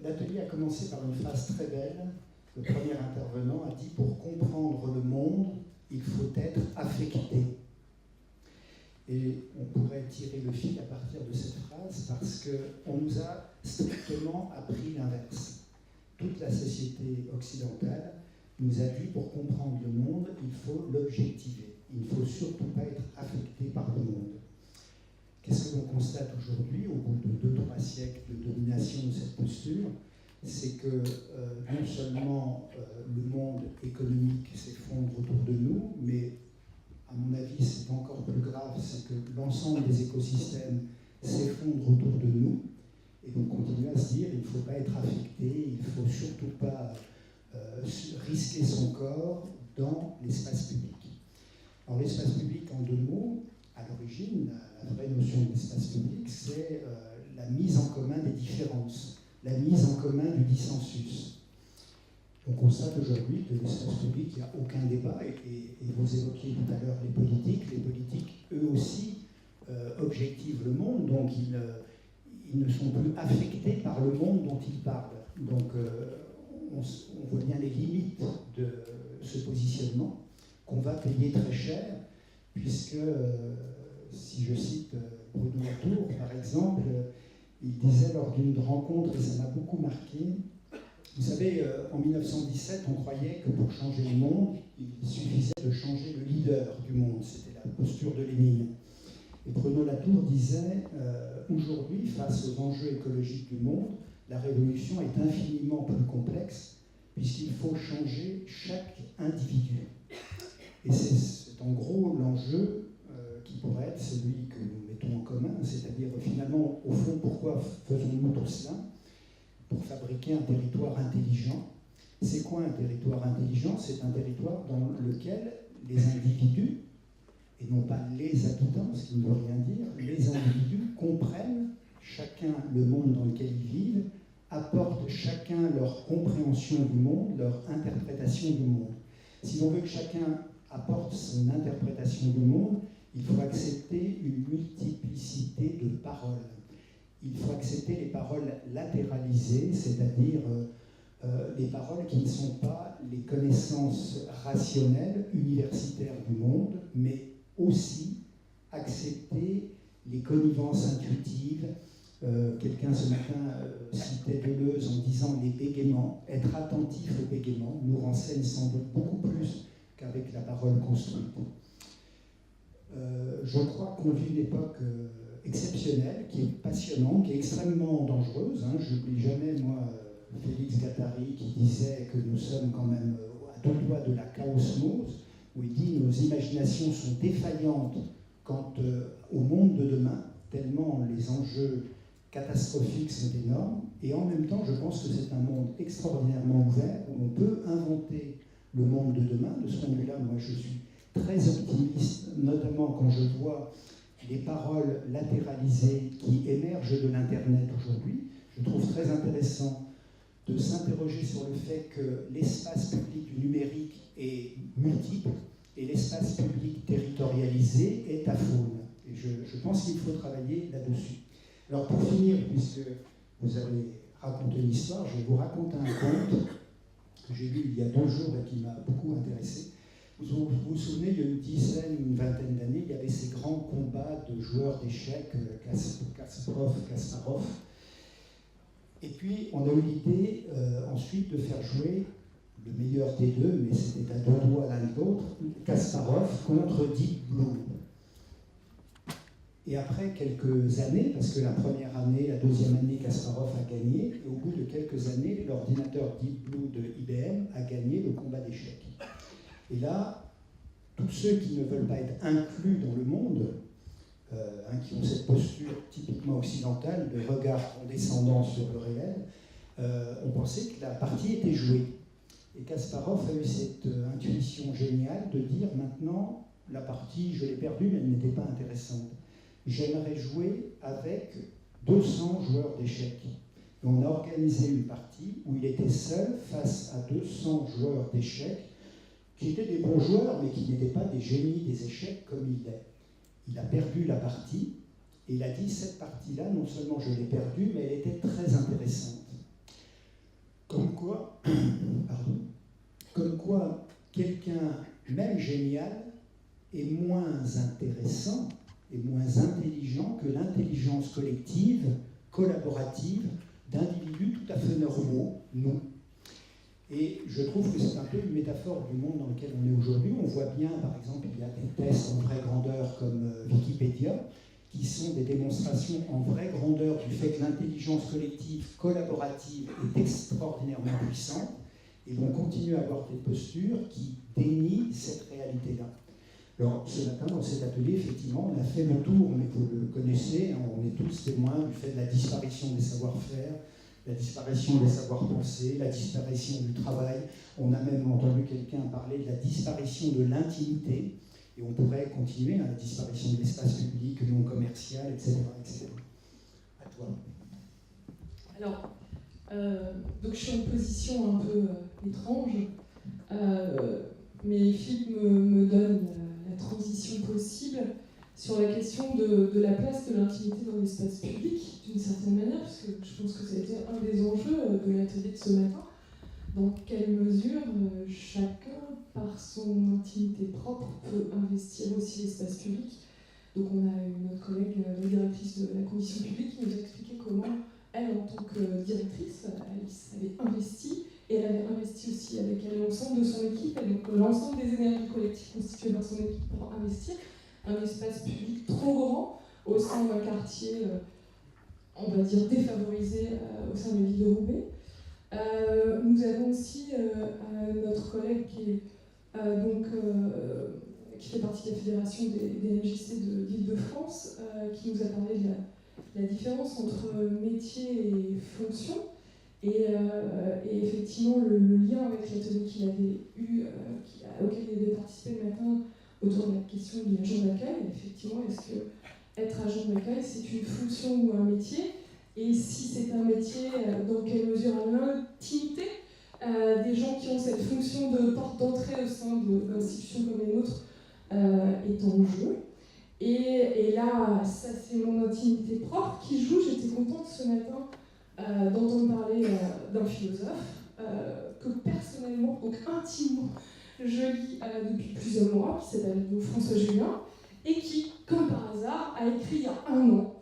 L'atelier a commencé par une phrase très belle. Le premier intervenant a dit « Pour comprendre le monde, il faut être affecté ». Et on pourrait tirer le fil à partir de cette phrase parce qu'on nous a strictement appris l'inverse. Toute la société occidentale nous a dit pour comprendre le monde, il faut l'objectiver. Il ne faut surtout pas être affecté par le monde. Qu'est-ce que l'on constate aujourd'hui, au bout de 2-3 siècles de domination de cette posture? C'est que non seulement le monde économique s'effondre autour de nous, mais à mon avis, c'est encore plus grave, c'est que l'ensemble des écosystèmes s'effondrent autour de nous. Et donc, on continue à se dire, il ne faut pas être affecté, il ne faut surtout pas risquer son corps dans l'espace public. Alors, l'espace public, en 2 mots, à l'origine, la vraie notion d'espace public, c'est la mise en commun des différences, la mise en commun du dissensus. On constate aujourd'hui que l'espace public, il n'y a aucun débat, et vous évoquiez tout à l'heure les politiques, eux aussi, objectivent le monde, donc ils ne sont plus affectés par le monde dont ils parlent. Donc on voit bien les limites de ce positionnement, qu'on va payer très cher, puisque, si je cite Bruno Latour, par exemple, il disait lors d'une rencontre, et ça m'a beaucoup marqué, vous savez, en 1917, on croyait que pour changer le monde, il suffisait de changer le leader du monde. C'était la posture de Lénine. Et Bruno Latour disait, aujourd'hui, face aux enjeux écologiques du monde, la révolution est infiniment plus complexe, puisqu'il faut changer chaque individu. Et c'est en gros l'enjeu qui pourrait être celui que nous mettons en commun, c'est-à-dire finalement, au fond, pourquoi faisons-nous tout cela? Pour fabriquer un territoire intelligent. C'est quoi un territoire intelligent? C'est un territoire dans lequel les individus, et non pas les habitants, ce qui ne veut rien dire, les individus comprennent chacun le monde dans lequel ils vivent, apportent chacun leur compréhension du monde, leur interprétation du monde. Si l'on veut que chacun apporte son interprétation du monde, il faut accepter une multiplicité de paroles. Il faut accepter les paroles latéralisées, c'est-à-dire les paroles qui ne sont pas les connaissances rationnelles, universitaires du monde, mais aussi accepter les connivences intuitives. Quelqu'un ce matin citait Deleuze en disant les bégaiements. Être attentif aux bégaiements nous renseigne sans doute beaucoup plus qu'avec la parole construite. Je crois qu'on vit une époque exceptionnelle, qui est passionnante, qui est extrêmement dangereuse. Je n'oublie jamais, moi, Félix Guattari, qui disait que nous sommes quand même à 2 doigts de la chaosmose, où il dit « nos imaginations sont défaillantes quant au monde de demain, tellement les enjeux catastrophiques sont énormes, et en même temps, je pense que c'est un monde extraordinairement ouvert, où on peut inventer le monde de demain. De ce point de vue-là, moi, je suis très optimiste, notamment quand je vois les paroles latéralisées qui émergent de l'Internet aujourd'hui. Je trouve très intéressant de s'interroger sur le fait que l'espace public du numérique est multiple et l'espace public territorialisé est aphone. Et je pense qu'il faut travailler là-dessus. Alors pour finir, puisque vous avez raconté l'histoire, je vais vous raconter un conte que j'ai lu il y a 2 jours et qui m'a beaucoup intéressé. Vous vous souvenez, il y a une dizaine, une vingtaine d'années, il y avait ces grands combats de joueurs d'échecs, Kasparov. Et puis, on a eu l'idée ensuite de faire jouer le meilleur des deux, mais c'était à 2 doigts l'un de l'autre, Kasparov contre Deep Blue. Et après quelques années, parce que la première année, la deuxième année, Kasparov a gagné, et au bout de quelques années, l'ordinateur Deep Blue de IBM a gagné le combat d'échecs. Et là, tous ceux qui ne veulent pas être inclus dans le monde, qui ont cette posture typiquement occidentale de regard condescendant sur le réel, ont pensé que la partie était jouée. Et Kasparov a eu cette intuition géniale de dire maintenant, la partie, je l'ai perdue, mais elle n'était pas intéressante. J'aimerais jouer avec 200 joueurs d'échecs. Et on a organisé une partie où il était seul face à 200 joueurs d'échecs qui étaient des bons joueurs, mais qui n'étaient pas des génies des échecs comme il est. Il a perdu la partie, Et il a dit, cette partie-là, non seulement je l'ai perdue, mais elle était très intéressante. Comme quoi, quelqu'un, même génial, est moins intéressant et moins intelligent que l'intelligence collective, collaborative, d'individus tout à fait normaux, nous. Et je trouve que c'est un peu une métaphore du monde dans lequel on est aujourd'hui. On voit bien, par exemple, il y a des tests en vraie grandeur comme Wikipédia, qui sont des démonstrations en vraie grandeur du fait que l'intelligence collective, collaborative est extraordinairement puissante, et vont continuer à avoir des postures qui dénient cette réalité-là. Alors, ce matin, dans cet atelier, effectivement, on a fait le tour, mais vous le connaissez, hein, on est tous témoins du fait de la disparition des savoir-faire, la disparition des savoirs-pensés, la disparition du travail. On a même entendu quelqu'un parler de la disparition de l'intimité, et on pourrait continuer, hein, la disparition de l'espace public, non commercial, etc., etc. À toi. Alors, donc je suis en position un peu étrange, mais Philippe me donne la transition possible sur la question de la place de l'intimité dans l'espace public, d'une certaine manière, parce que je pense que ça a été un des enjeux de l'atelier de ce matin. Dans quelle mesure chacun, par son intimité propre, peut investir aussi l'espace public. Donc on a notre collègue, la directrice de la commission publique, qui nous a expliqué comment elle, en tant que directrice, elle s'avait investie, et elle avait investi aussi avec elle l'ensemble de son équipe, et donc l'ensemble des énergies collectives constituées par son équipe pour investir un espace public trop grand au sein d'un quartier, on va dire, défavorisé au sein de la ville de Roubaix. Nous avons aussi notre collègue qui fait partie de la fédération des MJC de l'Île-de-France, qui nous a parlé de la différence entre métier et fonction, et effectivement le lien avec l'atelier qu'il avait eu, auquel il avait participé le matin, autour de la question de l'agent d'accueil. Effectivement, est-ce que être agent d'accueil, c'est une fonction ou un métier? Et si c'est un métier, dans quelle mesure l'intimité des gens qui ont cette fonction de porte d'entrée au sein d'institutions comme les nôtres est en jeu. Et là, ça c'est mon intimité propre qui joue. J'étais contente ce matin d'entendre parler d'un philosophe que personnellement, donc intimement, je lis depuis plusieurs mois, qui s'appelle François Julien, et qui, comme par hasard, a écrit il y a 1 an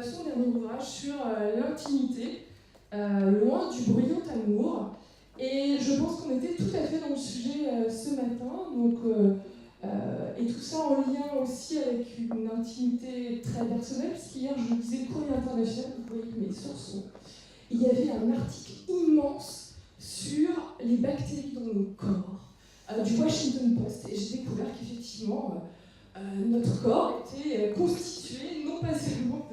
son dernier ouvrage sur l'intimité, loin du bruyant amour. Et je pense qu'on était tout à fait dans le sujet ce matin, donc, et tout ça en lien aussi avec une intimité très personnelle, parce qu'hier je lisais le Courrier international, vous voyez mes sources, il y avait un article immense sur les bactéries dans nos corps, du Washington Post, et j'ai découvert qu'effectivement notre corps était constitué non pas seulement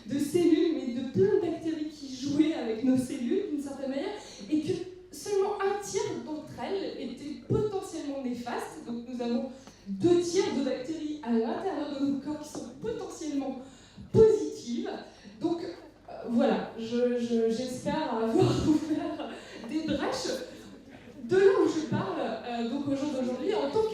de cellules, mais de plein de bactéries qui jouaient avec nos cellules d'une certaine manière, et que seulement 1/3 d'entre elles étaient potentiellement néfastes. Donc nous avons 2/3 de bactéries à l'intérieur de notre corps qui sont potentiellement positives. Donc voilà, j'espère avoir ouvert des brèches. De là où je parle, donc au jour d'aujourd'hui, en tant